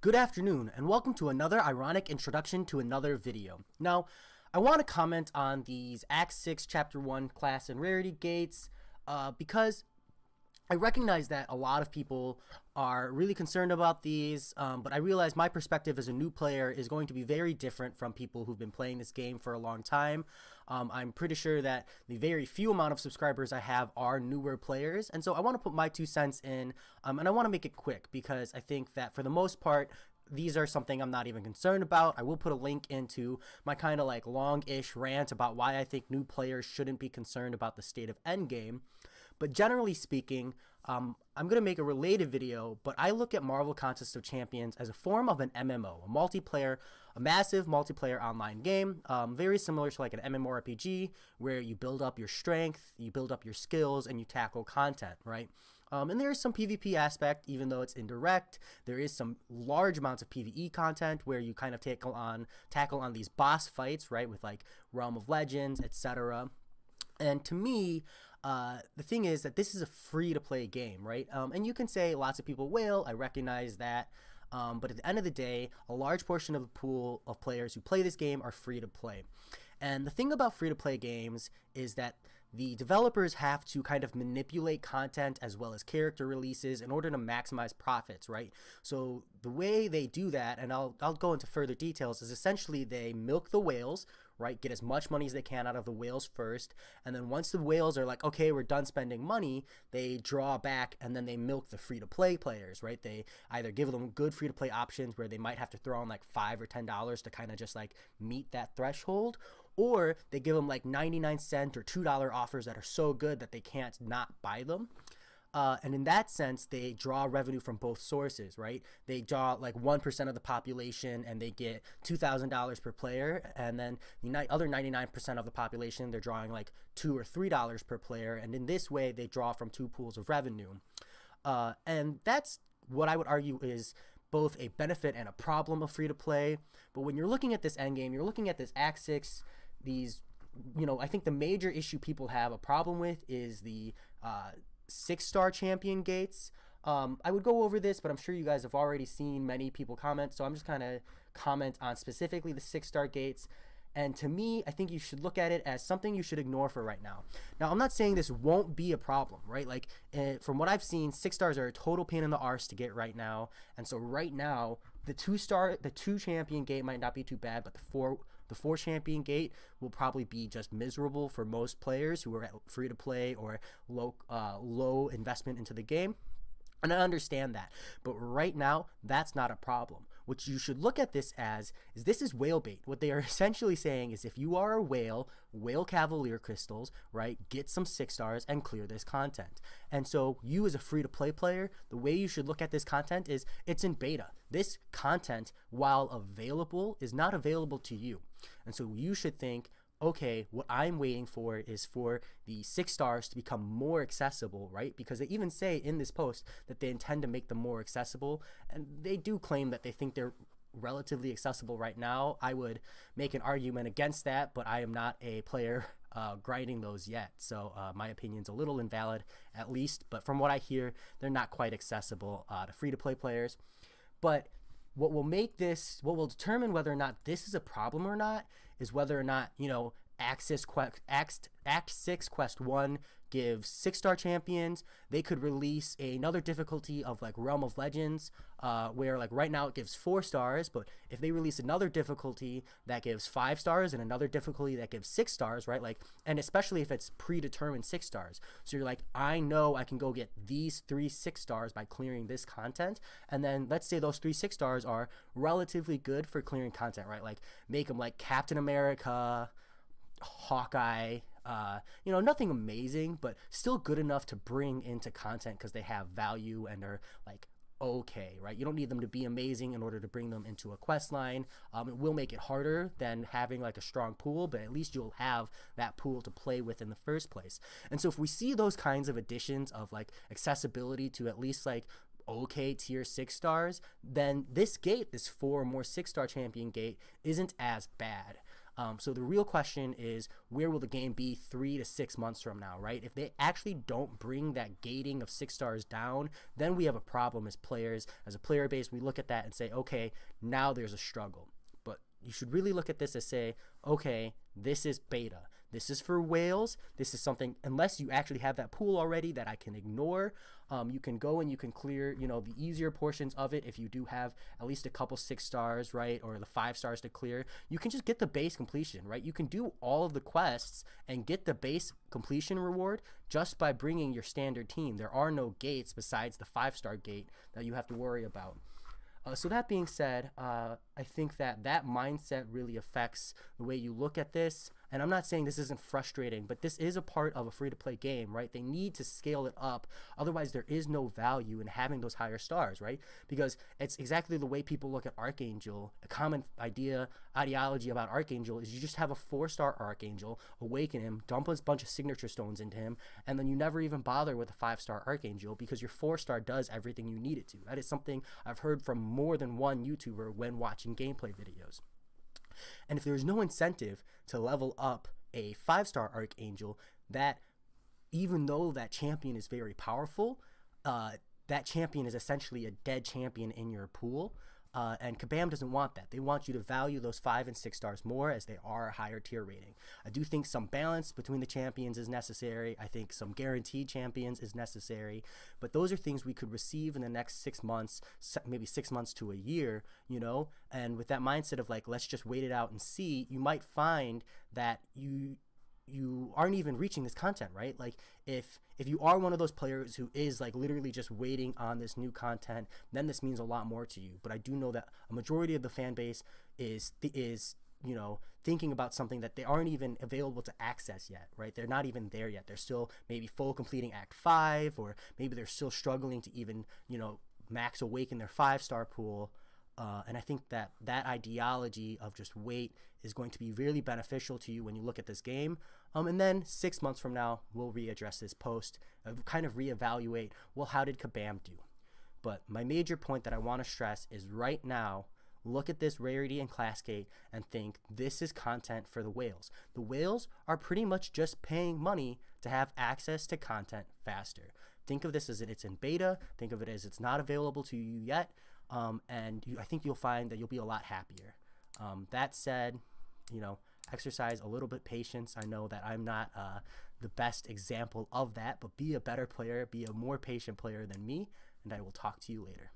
Good afternoon, and welcome to another ironic introduction to another video. Now, I want to comment on these Act 6 Chapter 1 class and rarity gates because I recognize that a lot of people are really concerned about these, but I realize my perspective as a new player is going to be very different from people who've been playing this game for a long time. I'm pretty sure that the very few amount of subscribers I have are newer players, and so I want to put my 2 cents in, and I want to make it quick because I think that for the most part, these are something I'm not even concerned about. I will put a link into my kind of like long-ish rant about why I think new players shouldn't be concerned about the state of endgame. But generally speaking, I'm going to make a related video, but I look at Marvel Contest of Champions as a form of an MMO, a massive multiplayer online game, very similar to like an MMORPG where you build up your strength, you build up your skills, and you tackle content, right? And there is some PvP aspect, even though it's indirect. There is some large amounts of PvE content where you kind of tackle on these boss fights, right, with like Realm of Legends, etc. And to me, the thing is that this is a free-to-play game, right? And you can say lots of people will. I recognize that. But at the end of the day, a large portion of the pool of players who play this game are free to play. And the thing about free-to-play games is that the developers have to kind of manipulate content as well as character releases in order to maximize profits, right? So the way they do that, and I'll go into further details, is essentially they milk the whales, right? Get as much money as they can out of the whales first, and then once the whales are like, okay, we're done spending money, they draw back and then they milk the free-to-play players, right? They either give them good free-to-play options where they might have to throw in like $5 or $10 to kind of just like meet that threshold, or they give them like 99-cent or $2 offers that are so good that they can't not buy them. And in that sense, they draw revenue from both sources, right? They draw like 1% of the population and they get $2,000 per player. And then the other 99% of the population, they're drawing like $2 or $3 per player. And in this way, they draw from 2 pools of revenue. And that's what I would argue is both a benefit and a problem of free-to-play. But when you're looking at this endgame, you're looking at this Act 6, I think the major issue people have a problem with is the 6-star champion gates. I would go over this, but I'm sure you guys have already seen many people comment, so I'm just kind of comment on specifically the 6-star gates. And to me, I think you should look at it as something you should ignore for right now. Now, I'm not saying this won't be a problem, right? Like, from what I've seen, 6 stars are a total pain in the arse to get right now. And so right now, the 2 champion gate might not be too bad, but the 4 champion gate will probably be just miserable for most players who are free to play or low investment into the game. And I understand that, but right now, that's not a problem. What you should look at this as is this is whale bait. What they are essentially saying is if you are a whale Cavalier crystals, right, get some 6 stars and clear this content. And so you as a free-to-play player, the way you should look at this content is it's in beta. This content, while available, is not available to you. And so you should think, okay, what I'm waiting for is for the 6 stars to become more accessible, right? Because they even say in this post that they intend to make them more accessible, and they do claim that they think they're relatively accessible right now. I would make an argument against that, but I am not a player grinding those yet, so my opinion's a little invalid at least, but from what I hear, they're not quite accessible to free-to-play players. But what will determine whether or not this is a problem or not is whether or not, Act 6 Quest 1 gives 6-star champions. They could release another difficulty of like Realm of Legends, where like right now it gives 4 stars, but if they release another difficulty that gives 5 stars and another difficulty that gives 6 stars, right? Like, and especially if it's predetermined 6 stars. So you're like, I know I can go get these 3 6 stars by clearing this content. And then let's say those 3 6 stars are relatively good for clearing content, right? Like make them like Captain America, Hawkeye, nothing amazing, but still good enough to bring into content because they have value and are like okay, right? You don't need them to be amazing in order to bring them into a quest line. It will make it harder than having like a strong pool, but at least you'll have that pool to play with in the first place. And so if we see those kinds of additions of like accessibility to at least like okay tier 6 stars, then this 4 or more 6-star champion gate isn't as bad. So the real question is, where will the game be 3 to 6 months from now, right? If they actually don't bring that gating of 6 stars down, then we have a problem as players. As a player base, we look at that and say, okay, now there's a struggle. But you should really look at this as say, okay, this is beta. This is for whales. This is something, unless you actually have that pool already that I can ignore, you can go and you can clear, the easier portions of it. If you do have at least a couple 6 stars, right, or the 5 stars to clear, you can just get the base completion, right? You can do all of the quests and get the base completion reward just by bringing your standard team. There are no gates besides the 5-star gate that you have to worry about. So that being said, I think that mindset really affects the way you look at this. And I'm not saying this isn't frustrating, but this is a part of a free-to-play game, right? They need to scale it up. Otherwise, there is no value in having those higher stars, right? Because it's exactly the way people look at Archangel. A common ideology about Archangel is you just have a 4-star Archangel, awaken him, dump a bunch of signature stones into him, and then you never even bother with a 5-star Archangel because your 4-star does everything you need it to. That is something I've heard from more than one YouTuber when watching gameplay videos. And if there's no incentive to level up a 5-star Archangel, that even though that champion is very powerful, that champion is essentially a dead champion in your pool. And Kabam doesn't want that. They want you to value those 5 and 6 stars more, as they are a higher tier rating. I do think some balance between the champions is necessary. I think some guaranteed champions is necessary. But those are things we could receive in the next 6 months, maybe 6 months to a year, And with that mindset of like, let's just wait it out and see, you might find that you aren't even reaching this content, right? Like if you are one of those players who is like literally just waiting on this new content, then this means a lot more to you. But I do know that a majority of the fan base is thinking about something that they aren't even available to access yet, right? They're not even there yet. They're still maybe full completing Act 5, or maybe they're still struggling to even, max awaken their 5-star pool. And I think that ideology of just wait is going to be really beneficial to you when you look at this game. And then 6 months from now, we'll readdress this post, kind of reevaluate, well, how did Kabam do? But my major point that I want to stress is right now, look at this Rarity and Classgate and think this is content for the whales. The whales are pretty much just paying money to have access to content faster. Think of this as it's in beta. Think of it as it's not available to you yet. I think you'll find that you'll be a lot happier. That said, exercise a little bit patience. I know that I'm not the best example of that, but be a better player, be a more patient player than me, and I will talk to you later.